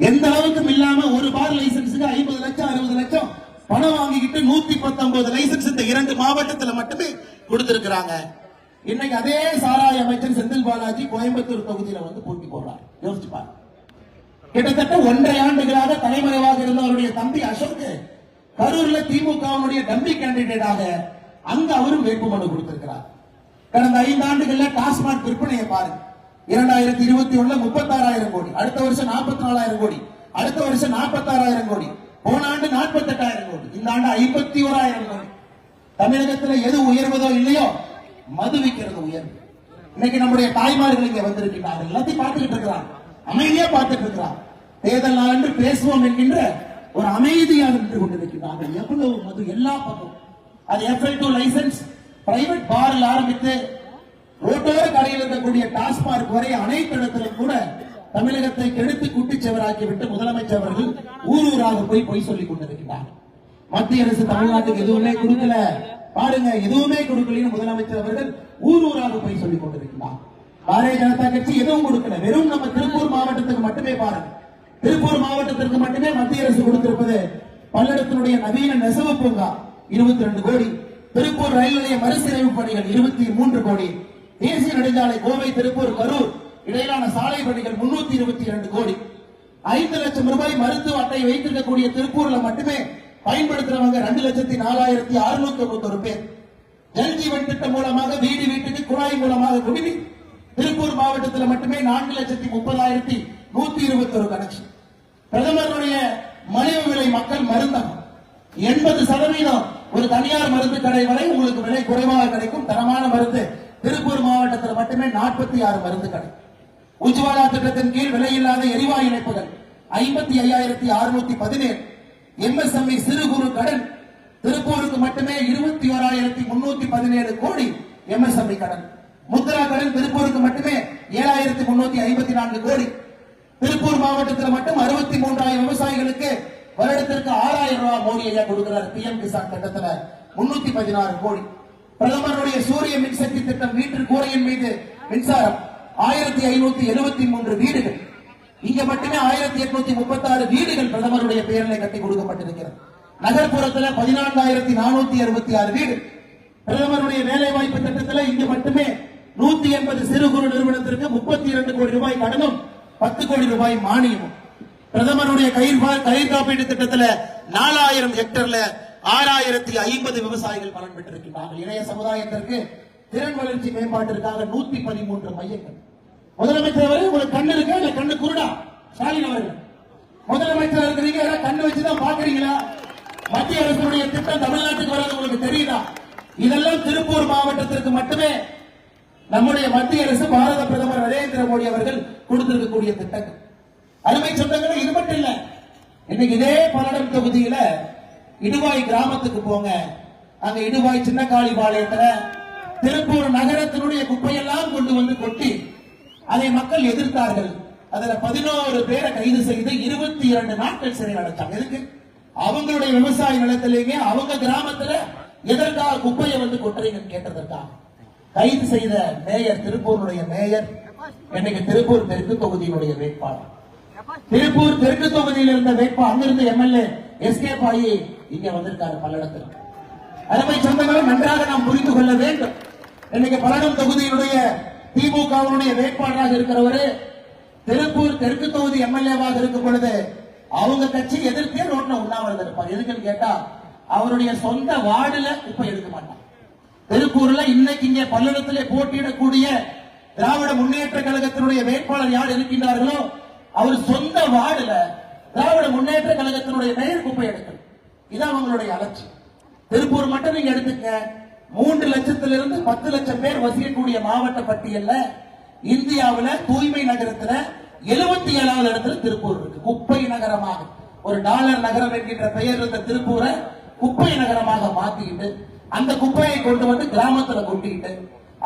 எந்த அளவுக்கு இல்லாம ஒரு பார் லைசன்ஸுக்கு 50 லட்சம் 60 லட்சம் பணம் வாங்கிக்கிட்டு 119 லைசன்ஸ் இந்த 2 மாவட்டத்தில் மட்டுமே கொடுத்திருக்கிறாங்க. இன்னைக்கு அதே சாராய அமைச்சர் செந்தில் பாலாஜி கோயம்புத்தூர் தொகுதியில வந்து போட்டி போடுறார். யோசிச்சு பாருங்க. கிட்டத்தட்ட 1.5 ஆண்டுகளாக தலைமறைவாக இருந்தவருடைய தம்பி அசோக் கரூர்ல திமுகவுடைய டம்மி கேண்டிடேட்டாக அங்க அவரும் வேட்புமனு கொடுத்திருக்கிறார். கடந்த 5 ஆண்டுகள்ல டாஸ்மாக் விற்பனையை பாருங்க. 2021 36,000 கோடி, அடுத்த வருஷம் 44,000 கோடி, அடுத்த வருஷம் 46,000 கோடி, போன ஆண்டு 48,000 கோடி, இந்த ஆண்டு 51,000 கோடி. தமிழகத்தில் எது உயர்வதோ இல்லையோ மது விற்கிறது உயர்வு. இன்னைக்கு நம்முடைய தாய்மார்கள் இங்க வந்திருக்கிறார்கள், எல்லாத்தையும் பார்த்துக்கிட்டு இருக்கிறார், அமைதியா பார்த்துட்டு இருக்கிறார். தேர்தல் நாள் என்று பேசுவோம் என்கின்ற ஒரு அமைதியாக நின்று கொண்டிருக்கிறார்கள். எவ்வளவு மது எல்லா பக்கம். அது FL2 லைசன்ஸ், பிரைவேட் பாரில் ஆரம்பித்து ரோட்டோர கடையில் இருக்கக்கூடிய டாஸ்மாக் வரை அனைத்து இடத்திலும் கூட தமிழகத்தை கெடுத்து குட்டிச்சவராக்கிவிட்டு முதலமைச்சர் அவர்கள் ஊராக போய் சொல்லிக் கொண்டிருக்கிறார். மத்திய அரசு தமிழ்நாட்டுக்கு எதுவுமே கொடுக்கல பாருங்க, எதுவுமே கொடுக்கலன்னு முதலமைச்சர் அவர்கள் ஊராக போய் சொல்லிக் கொண்டிருக்கிறார். பாரதிய ஜனதா கட்சி எதுவும் கொடுக்கல, வெறும் நம்ம திருப்பூர் மாவட்டத்துக்கு மட்டுமே பாருங்க. திருப்பூர் மாவட்டத்திற்கு மட்டுமே மத்திய அரசு கொடுத்திருப்பது பல்லடத்தினுடைய நவீன நெசவு பூங்கா 22 கோடி, திருப்பூர் ரயில் நிலைய மறுசீரமைப்பு பணிகள் 23 கோடி, தேசிய நெடுஞ்சாலை கோவை திருப்பூர் கரூர் இடையிலான சாலை பணிகள் 322 கோடி, 5 லட்சம் ரூபாய் மருத்துவ அட்டை வைத்திருக்கக்கூடிய திருப்பூர்ல மட்டுமே பயன்படுத்துறவங்க 2,04,691 பேர். ஜல்ஜீவன் திட்டம் மூலமாக வீடு வீட்டுக்கு குழாய் மூலமாக குடிநீர் திருப்பூர் மாவட்டத்தில் மட்டுமே 4,30,121 கனெக்ஷன். பிரதமருடைய மலிவு விலை மக்கள் மருந்தகம் 80% ஒரு தனியார் மருந்து கடை வரை உங்களுக்கு விலை குறைவாக கிடைக்கும் தரமான மருந்து திருப்பூர் மாவட்டத்தில் மட்டுமே 46 மருந்து கடை. உஜ்வாலா திட்டத்தின் கீழ் விலையில்லாத எரிவாயு இணைப்புகள் 55,617. MSME சிறு குறு கடன் திருப்பூருக்கு மட்டுமே 21,317 கோடி MSME கடன். முத்ரா கடன் திருப்பூருக்கு மட்டுமே 7,354 கோடி. திருப்பூர் மாவட்டத்தில் மட்டும் 63,000 விவசாயிகளுக்கு வருடத்திற்கு 6,000 ரூபாய் மோடி ஐயா கொடுக்கிறார். PM கிசான் திட்டத்தில் 316 கோடி. பிரதமருடைய சூரிய மின்சக்தி திட்டம் வீட்டு கூரையின் மீது மின்சாரம் 1,573 வீடுகள். இங்க மட்டுமே 1,836 வீடுகள் பிரதமருடைய பெயரில் கட்டி கொடுக்கப்பட்டிருக்கிறது. நகர்ப்புறத்தில் 14,466 வீடு. பிரதமருடைய வேலை வாய்ப்பு திட்டத்தில் இங்க மட்டுமே 180 சிறு குறு நிறுவனத்திற்கு 32 கோடி ரூபாய் கடனும் 10 கோடி ரூபாய் மானியமும். பிரதமருடைய கயிர் காப்பீடு திட்டத்தில் 4,000 ஹெக்டர்ல 6,050 விவசாயிகள் பலன் பெற்றிருக்கிறார்கள். இளைய சமுதாயத்திற்கு திறன் வளர்ச்சி மேம்பாட்டிற்காக 113 மையங்கள். முதலமைச்சர் அவர்கள் உங்களுக்கு கண்ணு இருக்கா இல்ல கண்ணு குருடா? ஸ்டாலின் அவர்கள் முதலமைச்சர் இருக்கிறீங்க, கண்ணு வச்சுதான் பாக்குறீங்களா? மத்திய அரசுடைய திட்டம் தமிழ்நாட்டுக்கு வர்றது உங்களுக்கு தெரியுதா? இதெல்லாம் திருப்பூர் மாவட்டத்திற்கு மட்டுமே நம்முடைய மத்திய அரசு பாரத பிரதமர் நரேந்திர மோடி அவர்கள் கொடுத்திருக்கக்கூடிய திட்டங்கள். அருமை சொந்தங்கள், இது மட்டும் இல்ல. இன்னைக்கு இதே பல்லடம் தொகுதியில இடுவாய் கிராமத்துக்கு போங்க. அங்க இடுவாய் சின்னக்காளிபாளையத்துல திருப்பூர் நகரத்தினுடைய குப்பையெல்லாம் கொண்டு வந்து கொட்டி அதை மக்கள் எதிர்த்தார்கள். அதுல 11 பேரை கைது செய்து 22 நாட்கள் சிறையில் அடைச்சாங்க. எதுக்கு? அவங்களுடைய விவசாய நிலத்திலேயே அவங்க கிராமத்துல எதற்காக குப்பையை வந்து கொட்டுறீங்கன்னு கேட்டதற்காக கைது செய்த மேயர், திருப்பூருடைய மேயர் இன்னைக்கு திருப்பூர் தெற்கு தொகுதியினுடைய வேட்பாளர். திருப்பூர் தெற்கு தொகுதியில் இருந்த வேட்பாளர் அங்கிருந்து MLA எஸ்கேப் ஆகி இங்க வந்திருக்காரு பல்லடத்தில். அருமை சொந்தங்களை நன்றாக நாம் புரிந்து கொள்ள வேண்டும். இன்னைக்கு பல்லடம் தொகுதியினுடைய திமுகவுடைய வேட்பாளராக இருக்கிறவரு திருப்பூர் தெற்கு தொகுதி MLA-வாக இருக்கும் பொழுது அவங்க கட்சி எதிர்த்தே ரோட்ல உண்ணாவிரதம் இருப்பார். எதுக்குன்னு கேட்டா அவருடைய சொந்த வார்டுல குப்பை எடுக்க மாட்டார். திருப்பூர்ல இன்னைக்கு இங்கே பல்லடத்திலே போட்டியிடக்கூடிய திராவிட முன்னேற்ற கழகத்தினுடைய வேட்பாளர் யார் இருக்கின்றார்களோ அவர் சொந்த வார்டுல திராவிட முன்னேற்ற கழகத்தினுடைய மேயர் குப்பை எடுக்கணும். இதான் அவங்களுடைய அலட்சியம். திருப்பூர் மட்டும் நீங்க எடுத்துக்க, 3 லட்சத்திலிருந்து 10 லட்சம் பேர் வசிக்கக்கூடிய மாவட்ட பட்டியல்ல இந்தியாவில் தூய்மை நகரத்துல 77வது இடத்துல திருப்பூர் இருக்கு. குப்பை நகரமாக, ஒரு டாலர் நகரம் என்கின்ற பெயர் இருந்த திருப்பூரை குப்பை நகரமாக மாத்திக்கிட்டு அந்த குப்பையை கொண்டு வந்து கிராமத்துல கொட்டிக்கிட்டு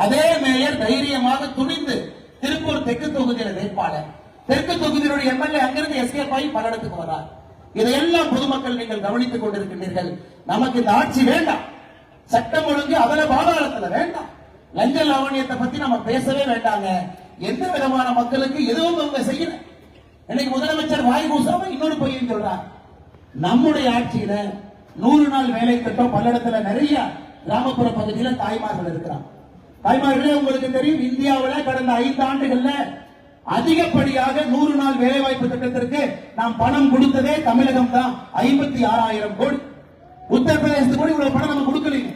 அதே மேயர் தைரியமாக துணிந்து திருப்பூர் தெற்கு தொகுதியில வேட்பாளர், தெற்கு தொகுதியினுடைய MLA அங்கிருந்து எஸ்கேப் ஆகி பல்லடத்துக்கு வரார். இதையெல்லாம் பொதுமக்கள் நீங்கள் கவனித்துக் கொண்டிருக்கின்றீர்கள். நமக்கு இந்த ஆட்சி வேண்டாம். சட்டம் ஒழுங்கு அவல பாதாளத்துல வேண்டாம். லஞ்ச லாவணியத்தை பத்தி நம்ம பேசவே வேண்டாங்க. எந்த விதமான மக்களுக்கு எதுவும் அவங்க செய்யல. இன்னைக்கு முதலமைச்சர் வாய் கூசாம இன்னொரு பொய்யும் சொல்றார். நம்முடைய ஆட்சியில 100 நாள் வேலை திட்டம் பல்லடத்துல நிறைய கிராமப்புற பகுதியில தாய்மார்கள் இருக்கிறாங்க. தாய்மார்களே உங்களுக்கு தெரியும், இந்தியாவில் கடந்த 5 ஆண்டுகள்ல அதிகப்படியாக 100 நாள் வேலை வாய்ப்பு திட்டத்திற்கு நாம் பணம் கொடுத்ததே தமிழகம் தான். 56,000 கோடி. உத்தரப்பிரதேசத்துக்கு கூட இவ்வளவு பணம் நம்ம கொடுக்கலீங்க.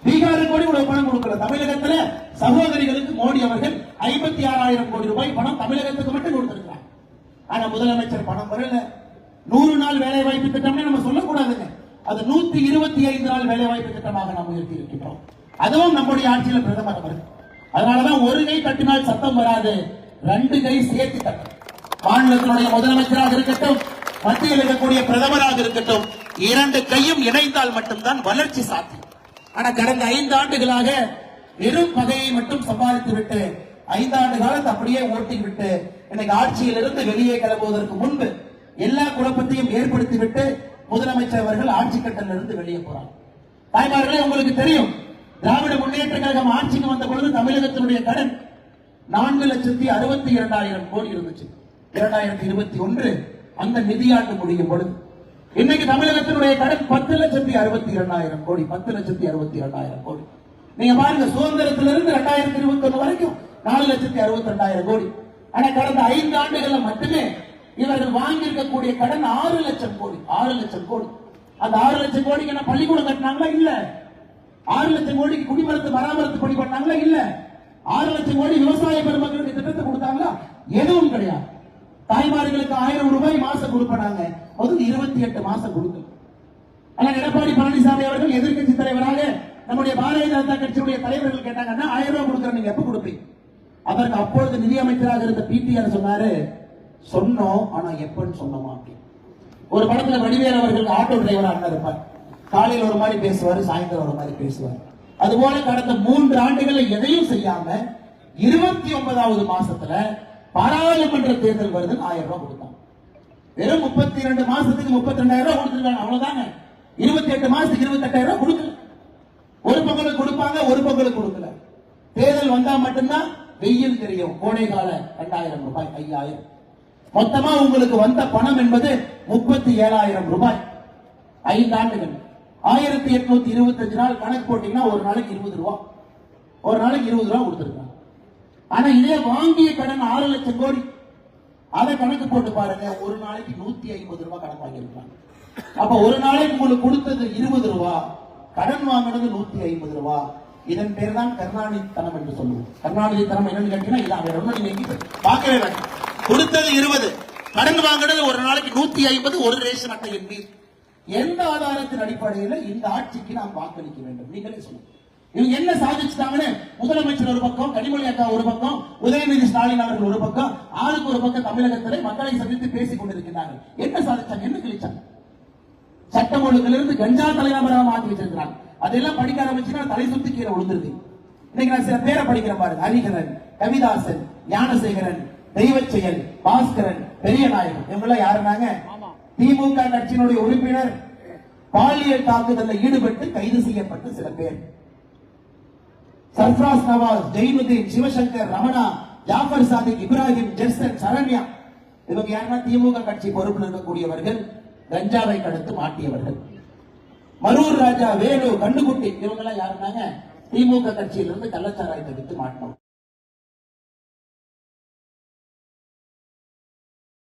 பீகாருக்கு கூட இவ்வளவு பணம் கொடுக்கல. தமிழகத்துல சகோதரிகளுக்கு மோடி அவர்கள் 56,000 கோடி ரூபாய் பணம் தமிழகத்துக்கு மட்டும் கொடுத்திருக்கிறார். ஆனா முதலமைச்சர் பணம் வரல. 100 நாள் வேலை வாய்ப்பு திட்டம்னு நம்ம சொல்லக்கூடாதுங்க. அது 125 நாள் வேலை வாய்ப்பு திட்டமாக நாம் உயர்த்தி இருக்கின்றோம். அதுவும் நம்முடைய ஆட்சியில் பிரதமர் வருது. அதனாலதான் ஒரு கை தட்டினால் சத்தம் வராது, 2 கை சேர்த்து தட்டும். மாநிலத்தினுடைய முதலமைச்சராக இருக்கட்டும், மத்தியில் இருக்கக்கூடிய பிரதமராக இருக்கட்டும், 2 கையும் இணைந்தால் மட்டும்தான் வளர்ச்சி சாத்தியம். ஆனா கடந்த 5 ஆண்டுகளாக வெறும் பகையை மட்டும் சம்பாதித்து விட்டு 5 ஆண்டு காலத்தை அப்படியே ஓட்டி விட்டு இன்னைக்கு ஆட்சியிலிருந்து வெளியே கிளம்புவதற்கு முன்பு எல்லா குழப்பத்தையும் ஏற்படுத்தி விட்டு முதலமைச்சர் அவர்கள் ஆட்சி கட்டலிருந்து வெளியே போறாங்க. தாய்மார்களே, உங்களுக்கு தெரியும், திராவிட முன்னேற்ற கழகம் ஆட்சிக்கு வந்த பொழுது தமிழகத்தினுடைய கடன் 4,62,000 கோடி இருந்துச்சு. 2021 அந்த நிதியாண்டு முடியும் பொழுது இன்னைக்கு தமிழகத்தினுடைய கடன் 10,62,000 கோடி. 10,62,000 கோடி. நீங்க பாருங்க, சுதந்திரத்திலிருந்து 2021 வரைக்கும் 4,62,000 கோடி. ஆனா கடந்த 5 ஆண்டுகள்ல மட்டுமே இவர்கள் வாங்கியிருக்கக்கூடிய கடன் 6 லட்சம் கோடி. 6 லட்சம் கோடி. அந்த 6 லட்சம் கோடிக்கு என்ன பள்ளிக்கூடம் கட்டினாங்களா? இல்ல. 6 லட்சம் கோடிக்கு குடிமரத்து மராமரத்து பணி பண்ணாங்களா? இல்ல. 6 லட்சம் கோடி விவசாய பெருமக்களுக்கு திட்டத்தை கொடுத்தாங்களா? எதுவும் கிடையாது. தாய்மார்களுக்கு 1000 ரூபாய் மாசம் கொடுப்பாங்க. முதல் 28 மாசம் கொடுக்கல. ஆனா எடப்பாடி பழனிசாமி அவர்கள் எதிர்க்கட்சி தலைவராக நம்முடைய பாரதிய ஜனதா கட்சியுடைய தலைவர்கள் கேட்டாங்கன்னா 1000 ரூபாய் கொடுக்குற நீங்க எப்ப கொடுப்பீங்க? அதற்கு அப்பொழுது நிதியமைச்சராக இருந்த பிடிஆர் சொன்னாரு, சொன்னோம் ஆனா எப்பன்னு சொன்னோமா. ஒரு படத்துல வடிவேல் அவர்கள் ஆட்டோ டிரைவரா இருப்பார். காலையில் ஒரு மாதிரி பேசுவார், சாயந்தரம் ஒரு மாதிரி பேசுவார். அதுபோல கடந்த 3 ஆண்டுகளை எதையும் செய்யாம 29வது மாசத்துல பாராளுமன்ற தேர்தல் வருது, 1000 ரூபாய் கொடுத்தாங்க. வெறும் 32 மாசத்துக்கு 32,000 ரூபாய் கொடுத்துருக்காங்க. அவ்வளவுதாங்க. 28 மாசத்துக்கு 28,000 ரூபாய் கொடுக்கல. ஒரு பொங்கலுக்கு கொடுப்பாங்க, ஒரு பொங்கலுக்கு கொடுக்கல. தேர்தல் வந்தா மட்டும்தான் வெயில் தெரியும். கோடை கால 2,000 ரூபாய், 5,000. மொத்தமா உங்களுக்கு வந்த பணம் என்பது 37,000 ரூபாய். 5 ஆண்டுகள் 1825 நாள் கணக்கு போட்டீங்கன்னா ஒரு நாளைக்கு 20 ரூபாய். ஒரு நாளைக்கு 20 ரூபாய் கொடுத்திருக்காங்க. ஆனா இதே வாங்கிய கடன் 6 லட்சம் கோடி. அதை கணக்கு போட்டு பாருங்க, ஒரு நாளைக்கு 150 ரூபாய் கடன் வாங்கியிருக்காங்க. அப்ப ஒரு நாளைக்கு உங்களுக்கு கொடுத்தது 20 ரூபாய், கடன் வாங்கினது 150 ரூபாய். இதன் பேர் தான் கருணாநிதி தனம் என்று சொல்லுவோம். கருணாநிதி தனம் என்னன்னு கேட்டீங்கன்னா இதான். வேற ஒன்றும் நீங்க பார்க்கவே வேண்டாம். கொடுத்தது 20, கடன் வாங்கினது ஒரு நாளைக்கு 150. ஒரு ரேஷன் அட்டையின் மீது எந்த ஆதாரத்தின் அடிப்படையில் இந்த ஆட்சிக்கு நாம் வாக்களிக்க வேண்டும்? நீங்களே சொல்லுங்க. இவங்க என்ன சாதிச்சுட்டாங்கன்னு முதலமைச்சர் ஒரு பக்கம், கனிமொழி அக்கா ஒரு பக்கம், உதயநிதி ஸ்டாலின் அவர்கள் ஒரு பக்கம், ஆளுக்கு ஒரு பக்கம் தமிழகத்தில் மக்களை சந்தித்து பேசிக் கொண்டிருக்கிறார்கள். என்ன சாதிச்சாங்க? என்ன கிழிச்சாங்க? சட்டம் ஒழுங்கிலிருந்து கஞ்சா தலைநகராக மாற்றி வச்சிருக்கிறாங்க. அதெல்லாம் படிக்க ஆரம்பிச்சுன்னா தலை சுத்தி கீழே விழுந்துருது. இன்னைக்கு நான் சில பேரை படிக்கிறேன் பாருங்க. ஹரிகரன், கவிதாசன், ஞானசேகரன், தெய்வச்செயல், பாஸ்கரன், பெரிய நாயகன், இவங்கெல்லாம் யாருனாங்க? திமுக கட்சியினுடைய உறுப்பினர். பாலியல் தாக்குதலில் ஈடுபட்டு கைது செய்யப்பட்ட சில பேர். சர்ஃப்ராஸ் நவாஸ், ஜெயினுதீன், சிவசங்கர், ரமணா, ஜாஃபர் சாதிக், இப்ராஹிம், ஜெர்சன், சரண்யா, இவங்க யாருன்னா திமுக கட்சி பொறுப்பில் இருக்கக்கூடியவர்கள். கஞ்சாவை கடத்து மாட்டியவர்கள். மரூர் ராஜா, வேலு, கண்டுகுட்டி, இவங்க எல்லாம் யாருன்னாங்க? திமுக கட்சியிலிருந்து கள்ளச்சாராயத்தை விட்டு மாட்டினோம்.